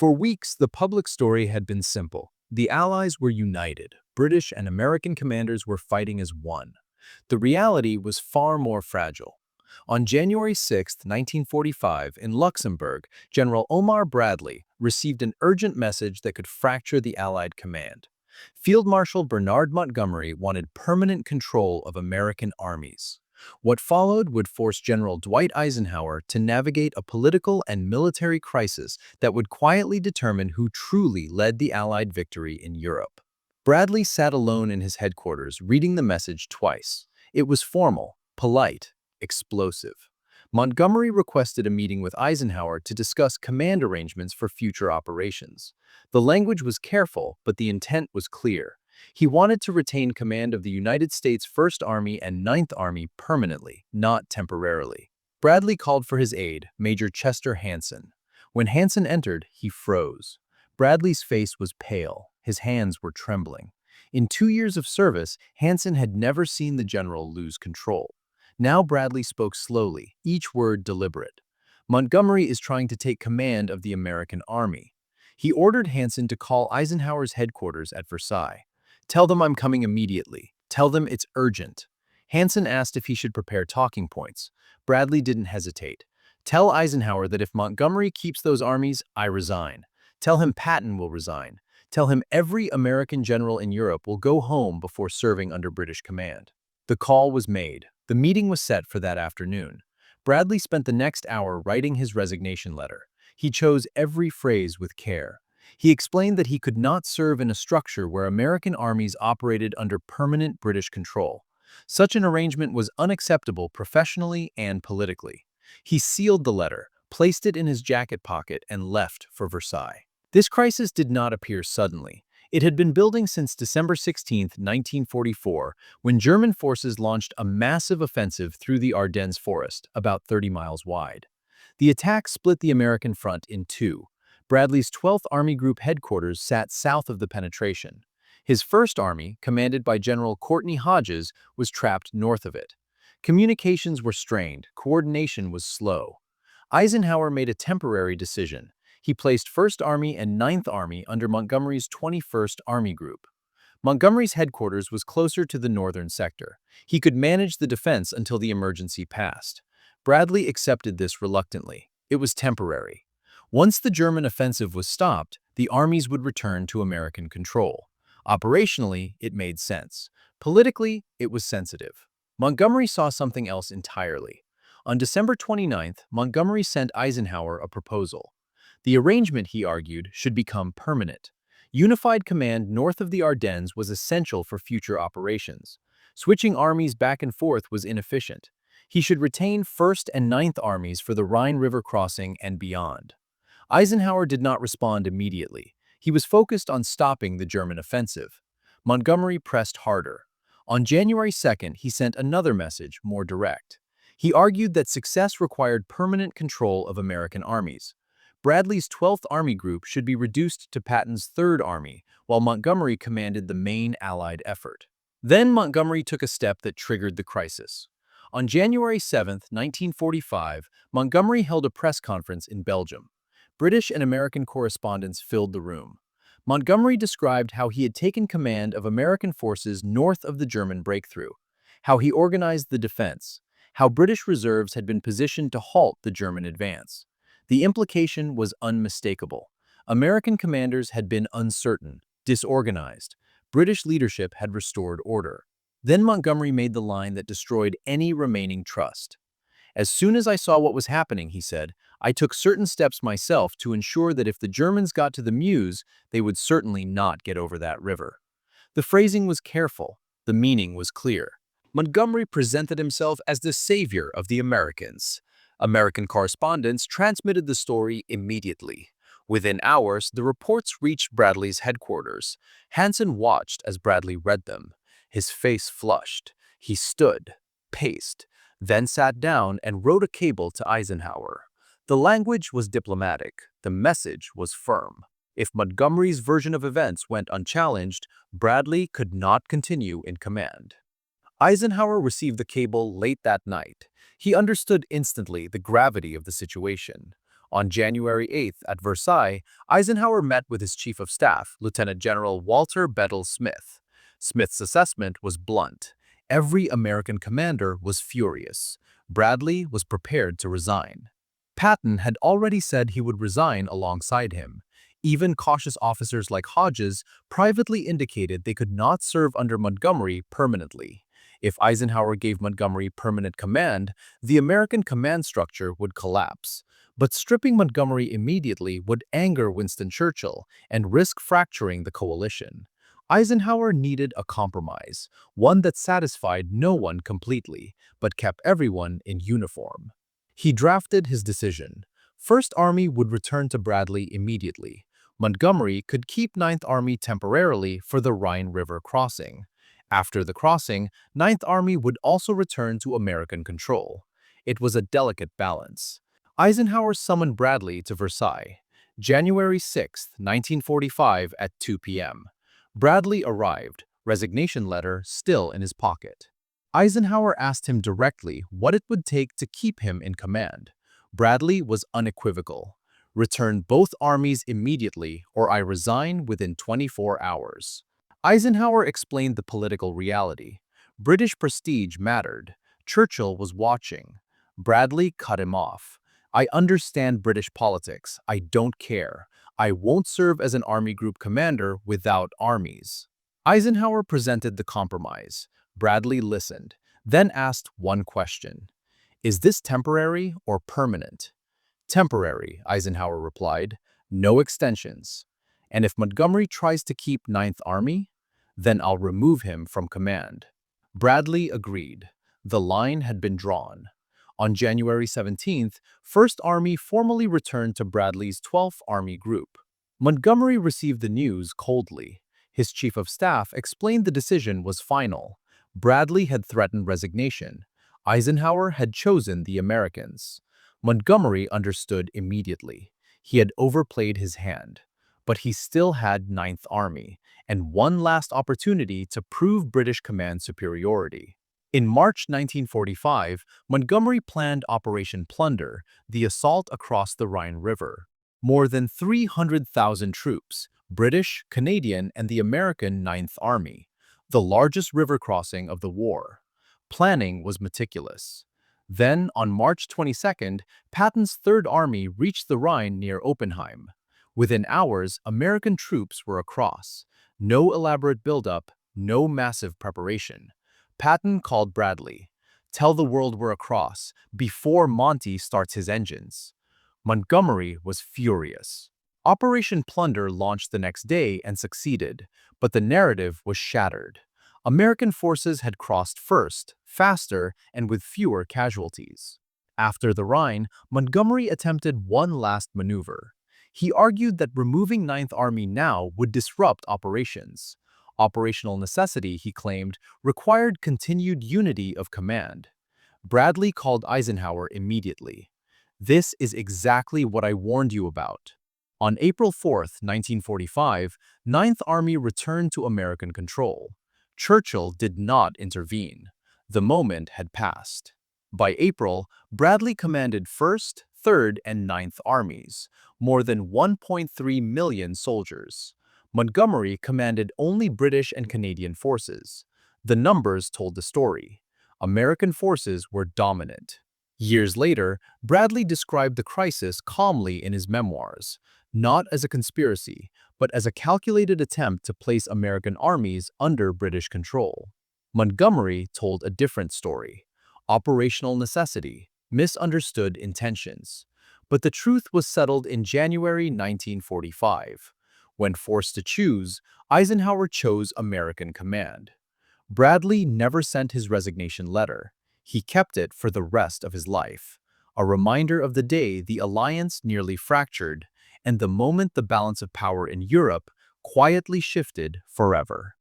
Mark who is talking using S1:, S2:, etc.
S1: For weeks, the public story had been simple. The Allies were united. British and American commanders were fighting as one. The reality was far more fragile. On January 6, 1945, in Luxembourg, General Omar Bradley received an urgent message that could fracture the Allied command. Field Marshal Bernard Montgomery wanted permanent control of American armies. What followed would force General Dwight Eisenhower to navigate a political and military crisis that would quietly determine who truly led the Allied victory in Europe. Bradley sat alone in his headquarters, reading the message twice. It was formal, polite, explosive. Montgomery requested a meeting with Eisenhower to discuss command arrangements for future operations. The language was careful, but the intent was clear. He wanted to retain command of the United States First Army and Ninth Army permanently, not temporarily. Bradley called for his aide, Major Chester Hanson. When Hanson entered, he froze. Bradley's face was pale. His hands were trembling. In 2 years of service, Hanson had never seen the general lose control. Now Bradley spoke slowly, each word deliberate. Montgomery is trying to take command of the American army. He ordered Hanson to call Eisenhower's headquarters at Versailles. "Tell them I'm coming immediately. Tell them it's urgent." Hanson asked if he should prepare talking points. Bradley didn't hesitate. "Tell Eisenhower that if Montgomery keeps those armies, I resign. Tell him Patton will resign. Tell him every American general in Europe will go home before serving under British command." The call was made. The meeting was set for that afternoon. Bradley spent the next hour writing his resignation letter. He chose every phrase with care. He explained that he could not serve in a structure where American armies operated under permanent British control. Such an arrangement was unacceptable professionally and politically. He sealed the letter, placed it in his jacket pocket, and left for Versailles. This crisis did not appear suddenly. It had been building since December 16, 1944, when German forces launched a massive offensive through the Ardennes forest, about 30 miles wide. The attack split the American front in two. Bradley's 12th Army Group headquarters sat south of the penetration. His 1st Army, commanded by General Courtney Hodges, was trapped north of it. Communications were strained, coordination was slow. Eisenhower made a temporary decision. He placed 1st Army and 9th Army under Montgomery's 21st Army Group. Montgomery's headquarters was closer to the northern sector. He could manage the defense until the emergency passed. Bradley accepted this reluctantly. It was temporary. Once the German offensive was stopped, the armies would return to American control. Operationally, it made sense. Politically, it was sensitive. Montgomery saw something else entirely. On December 29th, Montgomery sent Eisenhower a proposal. The arrangement, he argued, should become permanent. Unified command north of the Ardennes was essential for future operations. Switching armies back and forth was inefficient. He should retain 1st and 9th Armies for the Rhine River crossing and beyond. Eisenhower did not respond immediately. He was focused on stopping the German offensive. Montgomery pressed harder. On January 2nd, he sent another message, more direct. He argued that success required permanent control of American armies. Bradley's 12th Army Group should be reduced to Patton's 3rd Army, while Montgomery commanded the main Allied effort. Then Montgomery took a step that triggered the crisis. On January 7, 1945, Montgomery held a press conference in Belgium. British and American correspondents filled the room. Montgomery described how he had taken command of American forces north of the German breakthrough, how he organized the defense, how British reserves had been positioned to halt the German advance. The implication was unmistakable. American commanders had been uncertain, disorganized. British leadership had restored order. Then Montgomery made the line that destroyed any remaining trust. "As soon as I saw what was happening," he said, "I took certain steps myself to ensure that if the Germans got to the Meuse, they would certainly not get over that river." The phrasing was careful. The meaning was clear. Montgomery presented himself as the savior of the Americans. American correspondents transmitted the story immediately. Within hours, the reports reached Bradley's headquarters. Hanson watched as Bradley read them. His face flushed. He stood, paced, then sat down and wrote a cable to Eisenhower. The language was diplomatic. The message was firm. If Montgomery's version of events went unchallenged, Bradley could not continue in command. Eisenhower received the cable late that night. He understood instantly the gravity of the situation. On January 8th at Versailles, Eisenhower met with his chief of staff, Lieutenant General Walter Bedell Smith. Smith's assessment was blunt. Every American commander was furious. Bradley was prepared to resign. Patton had already said he would resign alongside him. Even cautious officers like Hodges privately indicated they could not serve under Montgomery permanently. If Eisenhower gave Montgomery permanent command, the American command structure would collapse. But stripping Montgomery immediately would anger Winston Churchill and risk fracturing the coalition. Eisenhower needed a compromise, one that satisfied no one completely, but kept everyone in uniform. He drafted his decision. First Army would return to Bradley immediately. Montgomery could keep Ninth Army temporarily for the Rhine River crossing. After the crossing, Ninth Army would also return to American control. It was a delicate balance. Eisenhower summoned Bradley to Versailles, January 6, 1945 at 2 p.m. Bradley arrived, resignation letter still in his pocket. Eisenhower asked him directly what it would take to keep him in command. Bradley was unequivocal. Return both armies immediately or I resign within 24 hours. Eisenhower explained the political reality. British prestige mattered. Churchill was watching. Bradley cut him off. I understand British politics. I don't care. I won't serve as an army group commander without armies. Eisenhower presented the compromise. Bradley listened, then asked one question. Is this temporary or permanent? Temporary, Eisenhower replied. No extensions. And if Montgomery tries to keep Ninth Army, then I'll remove him from command. Bradley agreed. The line had been drawn. On January 17th, First Army formally returned to Bradley's 12th Army Group. Montgomery received the news coldly. His chief of staff explained the decision was final. Bradley had threatened resignation. Eisenhower had chosen the Americans. Montgomery understood immediately. He had overplayed his hand. But he still had Ninth Army, and one last opportunity to prove British command superiority. In March 1945, Montgomery planned Operation Plunder, the assault across the Rhine River. More than 300,000 troops, British, Canadian, and the American Ninth Army, the largest river crossing of the war. Planning was meticulous. Then, on March 22nd, Patton's Third Army reached the Rhine near Oppenheim. Within hours, American troops were across. No elaborate buildup, no massive preparation. Patton called Bradley. Tell the world we're across, before Monty starts his engines. Montgomery was furious. Operation Plunder launched the next day and succeeded, but the narrative was shattered. American forces had crossed first, faster, and with fewer casualties. After the Rhine, Montgomery attempted one last maneuver. He argued that removing Ninth Army now would disrupt operations. Operational necessity, he claimed, required continued unity of command. Bradley called Eisenhower immediately. This is exactly what I warned you about. On April 4, 1945, Ninth Army returned to American control. Churchill did not intervene. The moment had passed. By April, Bradley commanded 1st, 3rd, and 9th Armies, more than 1.3 million soldiers. Montgomery commanded only British and Canadian forces. The numbers told the story. American forces were dominant. Years later, Bradley described the crisis calmly in his memoirs, not as a conspiracy, but as a calculated attempt to place American armies under British control. Montgomery told a different story. Operational necessity, misunderstood intentions. But the truth was settled in January 1945. When forced to choose, Eisenhower chose American command. Bradley never sent his resignation letter. He kept it for the rest of his life, a reminder of the day the alliance nearly fractured and the moment the balance of power in Europe quietly shifted forever.